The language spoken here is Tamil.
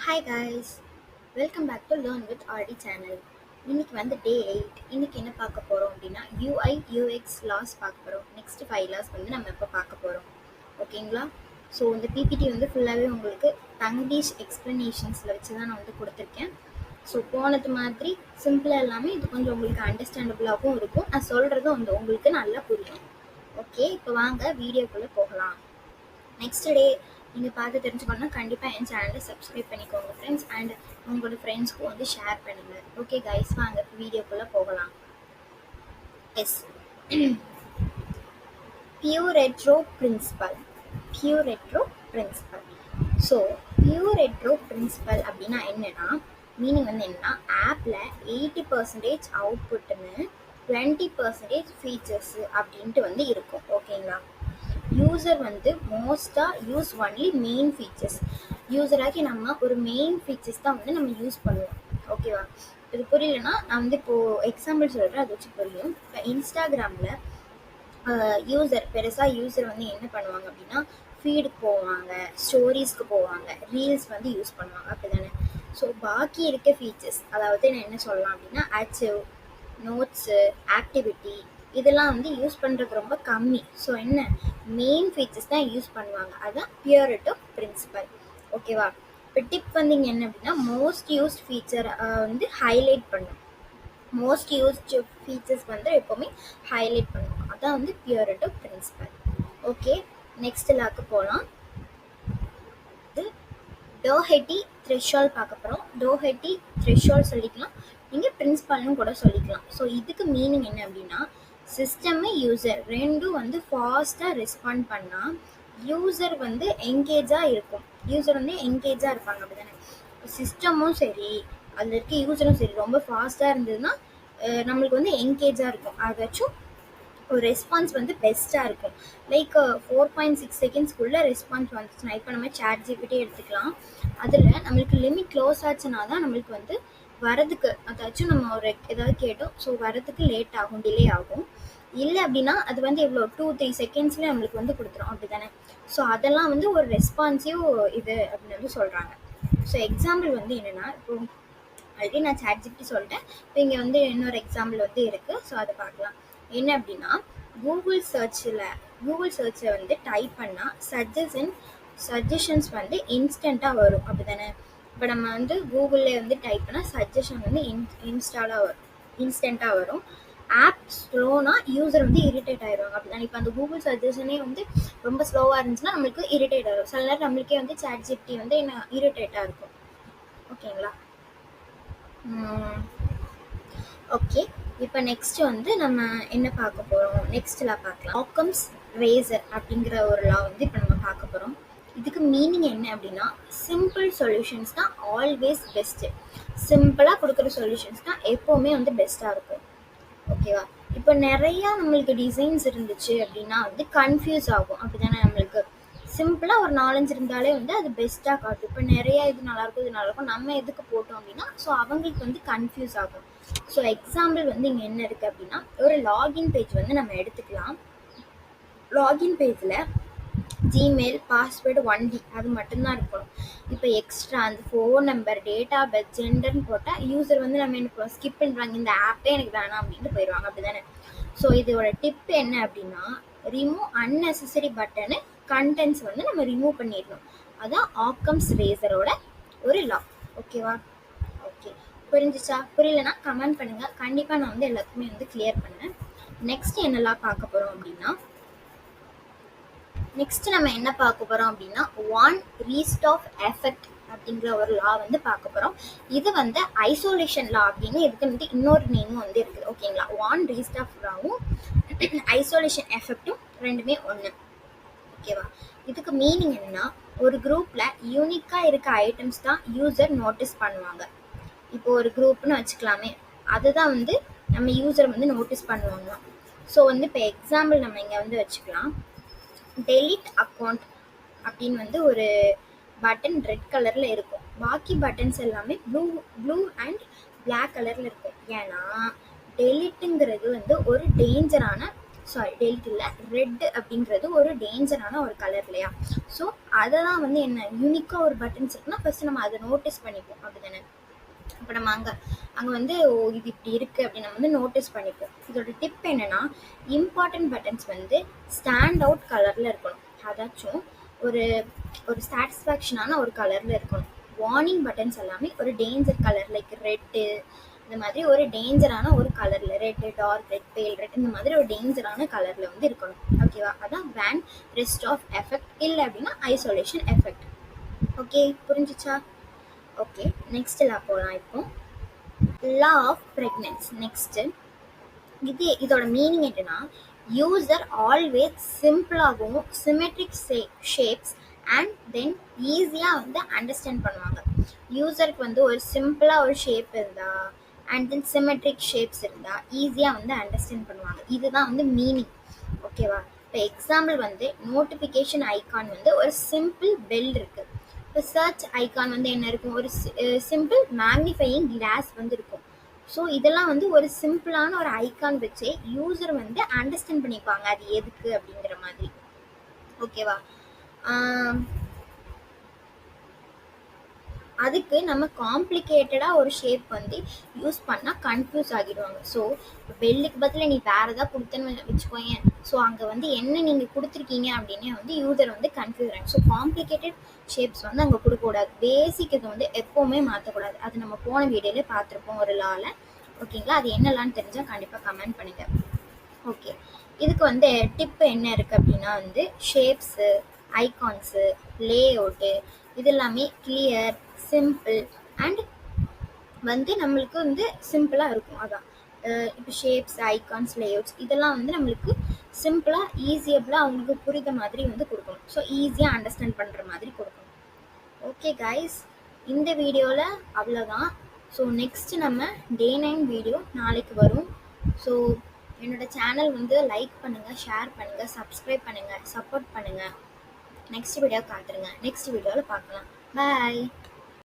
Hi guys, welcome back to Learn with RD channel. இன்னைக்கு வந்து டே 8. இன்னைக்கு என்ன பார்க்க போறோம் அப்படின்னா UI UX laws பார்க்க போறோம். நெக்ஸ்ட் 5 laws வந்து நம்ம இப்போ பார்க்க போறோம். ஓகேங்களா? ஸோ இந்த பிபிடி வந்து ஃபுல்லாகவே உங்களுக்கு தங்கிலீஷ் எக்ஸ்பிளனேஷன்ஸில் வச்சு தான் நான் வந்து கொடுத்துருக்கேன். ஸோ போனது மாதிரி சிம்பிளாக இல்லாமல் இது கொஞ்சம் உங்களுக்கு அண்டர்ஸ்டாண்டபுளாகவும் இருக்கும். நான் சொல்கிறதும் வந்து உங்களுக்கு நல்லா புரியும். ஓகே, இப்போ வாங்க வீடியோக்குள்ளே போகலாம். நெக்ஸ்ட் டே நீங்கள் பார்த்து தெரிஞ்சுக்கணும்னா கண்டிப்பாக என் சேனலை சப்ஸ்கிரைப் பண்ணிக்கோங்க ஃப்ரெண்ட்ஸ், அண்ட் உங்களோட ஃப்ரெண்ட்ஸ்க்கும் வந்து ஷேர் பண்ணுங்கள். ஓகே கைஸ், வாங்க வீடியோக்குள்ளே போகலாம். எஸ், பியூரெட்ரோ பிரின்சிபல். ஸோ பியூரெட்ரோ பிரின்சிபல் அப்படின்னா என்னென்னா, மீனிங் வந்து என்னென்னா, ஆப்பில் 80% அவுட்புட்டுன்னு 20% ஃபீச்சர்ஸு அப்படின்ட்டு வந்து இருக்கும். ஓகேங்களா? யூசர் வந்து மோஸ்ட்டாக யூஸ் ஒன்லி மெயின் ஃபீச்சர்ஸ். யூஸராகி நம்ம ஒரு மெயின் ஃபீச்சர்ஸ் தான் வந்து நம்ம யூஸ் பண்ணுவோம். ஓகேவா? இது புரியலன்னா நான் வந்து இப்போது எக்ஸாம்பிள் சொல்கிறேன், அதை வச்சு புரியும். இப்போ இன்ஸ்டாகிராமில் யூசர் வந்து என்ன பண்ணுவாங்க அப்படின்னா, ஃபீடுக்கு போவாங்க, ஸ்டோரிஸ்க்கு போவாங்க, ரீல்ஸ் வந்து யூஸ் பண்ணுவாங்க, அப்படி தானே? ஸோ பாக்கி இருக்க ஃபீச்சர்ஸ், அதாவது நான் என்ன சொல்லலாம் அப்படின்னா, அச்சீவ், நோட்ஸு, ஆக்டிவிட்டி, இதெல்லாம் வந்து யூஸ் பண்ணுறது ரொம்ப கம்மி. ஸோ என்ன, மெயின் ஃபீச்சர்ஸ் தான் யூஸ் பண்ணுவாங்க. அதுதான் பியூரெட்ரோ பிரின்சிபல். ஓகேவா? இப்போ டிப் வந்து இங்கே என்ன அப்படின்னா, மோஸ்ட் யூஸ்ட் ஃபீச்சர் வந்து ஹைலைட் பண்ணும். மோஸ்ட் யூஸ்ட் ஃபீச்சர்ஸ் வந்து எப்போவுமே ஹைலைட் பண்ணுவோம். அதான் வந்து பியூரெட்ரோ பிரின்சிபல். ஓகே, நெக்ஸ்ட் லாக்கு போகலாம். இது டோஹெட்டி த்ரெஷோல்ட் பார்க்க போகிறோம். டோஹெட்டி த்ரெஷோல்ட் சொல்லிக்கலாம், நீங்கள் பிரின்சிபல்னு கூட சொல்லிக்கலாம். ஸோ இதுக்கு மீனிங் என்ன அப்படின்னா, சிஸ்டமு யூசர் ரெண்டும் வந்து ஃபாஸ்ட்டாக ரெஸ்பாண்ட் பண்ணால் யூசர் வந்து என்கேஜாக இருக்கும். யூசர் வந்து என்கேஜாக இருப்பாங்க, அப்படி தானே? சிஸ்டமும் சரி, அதில் இருக்க யூசரும் சரி ரொம்ப ஃபாஸ்ட்டாக இருந்ததுன்னா நம்மளுக்கு வந்து என்கேஜாக இருக்கும். அதாச்சும் ஒரு ரெஸ்பான்ஸ் வந்து பெஸ்ட்டாக இருக்கும். லைக் 4.6 செகண்ட்ஸ்க்குள்ளே ரெஸ்பான்ஸ் வந்துச்சுன்னா, இப்போ நம்ம ChatGPT எடுத்துக்கலாம். அதில் நம்மளுக்கு லிமிட் க்ளோஸ் ஆச்சுன்னா தான் நம்மளுக்கு வந்து வரதுக்கு, அதாச்சும் நம்ம ஒரு ஏதாவது கேட்டோம், ஸோ வரதுக்கு லேட் ஆகும், டிலே ஆகும். இல்லை அப்படின்னா அது வந்து எவ்வளோ 2-3 செகண்ட்ஸில் நம்மளுக்கு வந்து கொடுத்துரும், அப்படி தானே? ஸோ அதெல்லாம் வந்து ஒரு ரெஸ்பான்சிவ் இது அப்படின்னு வந்து சொல்கிறாங்க. ஸோ எக்ஸாம்பிள் வந்து என்னென்னா, இப்போ ஆல்ரெடி நான் ChatGPT சொல்லிட்டேன். இப்போ இங்கே வந்து இன்னொரு எக்ஸாம்பிள் வந்து இருக்குது. ஸோ அதை பார்க்கலாம். என்ன அப்படின்னா, கூகுள் சர்ச்சில் வந்து டைப் பண்ணால் சஜஷன்ஸ் வந்து இன்ஸ்டண்ட்டாக வரும், அப்படி தானே? இப்போ நம்ம வந்து கூகுளில் வந்து டைப் பண்ணால் சஜஷன் வந்து இன்ஸ்டண்ட்டாக வரும். ஆப் ஸ்லோனா யூசர் வந்து இரிட்டேட் ஆயிடுவாங்க, அப்படி தானே? இப்போ அந்த கூகுள் சஜஷனே வந்து ரொம்ப ஸ்லோவாக இருந்துச்சுன்னா நம்மளுக்கு இரிட்டேட் ஆகும். சில நேரம் நம்மளுக்கே வந்து ChatGPT வந்து என்ன இரிட்டேட்டாக இருக்கும். ஓகேங்களா? ஓகே, இப்போ நெக்ஸ்ட் வந்து நம்ம என்ன பார்க்க போகிறோம், நெக்ஸ்ட் லா பார்க்கலாம். ஆக்கம்ஸ் ரேசர் அப்படிங்கிற ஒரு லா வந்து இப்போ நம்ம பார்க்க போகிறோம். இதுக்கு மீனிங் என்ன அப்படின்னா, சிம்பிள் சொல்யூஷன்ஸ் தான் ஆல்வேஸ் பெஸ்ட்டு. சிம்பிளாக கொடுக்குற சொல்யூஷன்ஸ் தான் எப்போவுமே வந்து பெஸ்ட்டாக இருக்கும். ஓகேவா? இப்போ நிறையா நம்மளுக்கு டிசைன்ஸ் இருந்துச்சு அப்படின்னா வந்து கன்ஃபியூஸ் ஆகும், அப்படி தானே? நம்மளுக்கு சிம்பிளாக ஒரு 4-5 இருந்தாலே வந்து அது பெஸ்ட்டாக காட்டும். இப்போ நிறையா இது நல்லாயிருக்கும், இது நல்லாயிருக்கும், நம்ம எதுக்கு போட்டோம் அப்படின்னா, ஸோ அவங்களுக்கு வந்து கன்ஃபியூஸ் ஆகும். ஸோ எக்ஸாம்பிள் வந்து இங்கே என்ன இருக்குது அப்படின்னா, ஒரு லாகின் பேஜ் வந்து நம்ம எடுத்துக்கலாம். லாகின் பேஜில் ஜிமெயில், பாஸ்வேர்டு 1D அது மட்டும்தான் இருக்கணும். இப்போ எக்ஸ்ட்ரா அந்த phone number, date of birth, ஜெண்டர்னு போட்டால் யூசர் வந்து நம்ம என்ன ஸ்கிப் பண்ணுறாங்க, இந்த ஆப்பே எனக்கு வேணாம் அப்படின்ட்டு போயிடுவாங்க, அப்படி தானே? ஸோ இதோட டிப் என்ன அப்படின்னா, ரிமூவ் அன்னெசரி பட்டனு கண்டென்ட்ஸ் வந்து நம்ம ரிமூவ் பண்ணிடணும். அதான் ஆக்கம்ஸ் ரேசரோட ஒரு லா. ஓகேவா? ஓகே, புரிஞ்சிச்சா? புரியலன்னா கமெண்ட் பண்ணுங்கள், கண்டிப்பாக நான் வந்து எல்லாத்துக்குமே வந்து கிளியர் பண்ணேன். நெக்ஸ்ட் என்னெல்லாம் பார்க்க போகிறோம் அப்படின்னா, நெக்ஸ்ட் நம்ம என்ன பார்க்க போகிறோம் அப்படின்னா, ஒன் ரீஸ்ட் ஆஃப் எஃபெக்ட் அப்படிங்கிற ஒரு லா வந்து பார்க்க போகிறோம். இது வந்து ஐசோலேஷன் லா அப்படின்னு இதுக்கு வந்து இன்னொரு நேமும் வந்து இருக்குது. ஓகேங்களா? ஒன் ரீஸ்ட் ஆஃப் லாவும் ஐசோலேஷன் எஃபெக்டும் ரெண்டுமே ஒன்று. ஓகேவா? இதுக்கு மீனிங் என்னன்னா, ஒரு குரூப்பில் யூனிக்காக இருக்க ஐட்டம்ஸ் தான் யூசர் நோட்டீஸ் பண்ணுவாங்க. இப்போ ஒரு குரூப்னு வச்சுக்கலாமே, அதுதான் வந்து நம்ம யூசர் வந்து நோட்டீஸ் பண்ணுவாங்க. ஸோ வந்து இப்போ எக்ஸாம்பிள் நம்ம இங்கே வந்து வச்சுக்கலாம். டெலிட் அக்கௌண்ட் அப்படின்னு வந்து ஒரு பட்டன் ரெட் கலரில் இருக்கும். பாக்கி பட்டன்ஸ் எல்லாமே ப்ளூ அண்ட் பிளாக் கலரில் இருக்கும். ஏன்னா டெலிட்டுங்கிறது வந்து ஒரு டேஞ்சரான சாரி டெலிட் இல்லை, ரெட் அப்படிங்கிறது ஒரு டேஞ்சரான ஒரு கலர் இல்லையா? ஸோ அதை தான் வந்து என்ன யூனிக்காக ஒரு பட்டன்ஸ் இருக்குன்னா ஃபர்ஸ்ட் நம்ம அதை நோட்டீஸ் பண்ணிப்போம், அப்படிதானே? அப்போ நம்ம அங்கே வந்து ஓ இது இப்படி இருக்குது அப்படின்னு நம்ம வந்து நோட்டீஸ் பண்ணிப்போம். இதோட டிப் என்னென்னா, இம்பார்ட்டன்ட் பட்டன்ஸ் வந்து ஸ்டாண்ட் அவுட் கலரில் இருக்கணும். அதாச்சும் ஒரு ஒரு சாட்டிஸ்ஃபேக்ஷனான ஒரு கலரில் இருக்கணும். வார்னிங் பட்டன்ஸ் எல்லாமே ஒரு டேஞ்சர் கலர், லைக் ரெட்டு, இந்த மாதிரி ஒரு டேஞ்சரான ஒரு கலரில், ரெட்டு, டார்க் ரெட், பேல் ரெட், இந்த மாதிரி ஒரு டேஞ்சரான கலரில் வந்து இருக்கணும். ஓகேவா? அதான் வேன் ரெஸ்ட் ஆஃப் எஃபெக்ட், இல்லை அப்படின்னா ஐசோலேஷன் எஃபெக்ட். ஓகே, புரிஞ்சிச்சா? ஓகே, நெக்ஸ்ட் லா போகலாம். இப்போ லா ஆஃப் ப்ரெக்னன்ஸ். நெக்ஸ்ட்டு இதோட மீனிங் என்னன்னா, யூசர் ஆல்வேஸ் சிம்பிளாகவும் சிமெட்ரிக் ஷேப்ஸ் அண்ட் தென் ஈஸியாக வந்து அண்டர்ஸ்டாண்ட் பண்ணுவாங்க. யூசருக்கு வந்து ஒரு சிம்பிளாக ஒரு ஷேப் இருந்தால் அண்ட் தென் சிமெட்ரிக் ஷேப்ஸ் இருந்தால் ஈஸியாக வந்து அண்டர்ஸ்டாண்ட் பண்ணுவாங்க. இதுதான் வந்து மீனிங். ஓகேவா? இப்போ எக்ஸாம்பிள் வந்து நோட்டிஃபிகேஷன் ஐகான் வந்து ஒரு சிம்பிள் பெல் இருக்குது. இப்போ சர்ச் ஐகான் வந்து என்ன இருக்கும்? ஒரு சிம்பிள் மேக்னிஃபையிங் கிளாஸ் வந்து இருக்கும். ஸோ இதெல்லாம் வந்து ஒரு சிம்பிளான ஒரு ஐகான் வச்சே யூசர் வந்து அண்டர்ஸ்டாண்ட் பண்ணிப்பாங்க அது எதுக்கு அப்படிங்கிற மாதிரி. ஓகேவா? அதுக்கு நம்ம காம்ப்ளிகேட்டடாக ஒரு ஷேப் வந்து யூஸ் பண்ணால் கன்ஃபியூஸ் ஆகிடுவாங்க. ஸோ பெல்லுக்கு பதில் நீ வேறு ஏதாவது கொடுத்தேன்னு வச்சுக்கோங்க, ஸோ அங்கே வந்து என்ன நீங்கள் கொடுத்துருக்கீங்க அப்படின்னே வந்து யூசர் வந்து கன்ஃபியூஸ் ஆகும். ஸோ காம்ப்ளிகேட்டட் ஷேப்ஸ் வந்து அங்கே கொடுக்கக்கூடாது. பேசிக் இதை வந்து எப்போவுமே மாற்றக்கூடாது. அது நம்ம போன வீடியோலே பார்த்துருப்போம் ஒரு லாவில். ஓகேங்களா? அது என்னலான்னு தெரிஞ்சால் கண்டிப்பாக கமெண்ட் பண்ணுங்கள். ஓகே, இதுக்கு வந்து டிப்பு என்ன இருக்குது அப்படின்னா வந்து ஷேப்ஸு, ஐகான்ஸு, லே அவுட்டு இது எல்லாமே கிளியர், சிம்பிள் அண்ட் வந்து நம்மளுக்கு வந்து சிம்பிளாக இருக்கும். அதான் இப்போ ஷேப்ஸ், ஐகான்ஸ், லேஅவுட்ஸ் இதெல்லாம் வந்து நம்மளுக்கு சிம்பிளாக ஈஸியபிளாக அவங்களுக்கு புரிந்த மாதிரி வந்து கொடுக்கணும். ஸோ ஈஸியாக அண்டர்ஸ்டாண்ட் பண்ணுற மாதிரி கொடுக்கணும். ஓகே கைஸ், இந்த வீடியோவில் அவ்வளோதான். ஸோ நெக்ஸ்ட்டு நம்ம டே 9 வீடியோ நாளைக்கு வரும். ஸோ என்னோடய சேனல் வந்து லைக் பண்ணுங்கள், ஷேர் பண்ணுங்கள், சப்ஸ்கிரைப் பண்ணுங்கள், சப்போர்ட் பண்ணுங்கள். Next video காத்துருங்க. நெக்ஸ்ட் வீடியோவில் பார்க்கலாம். பாய்.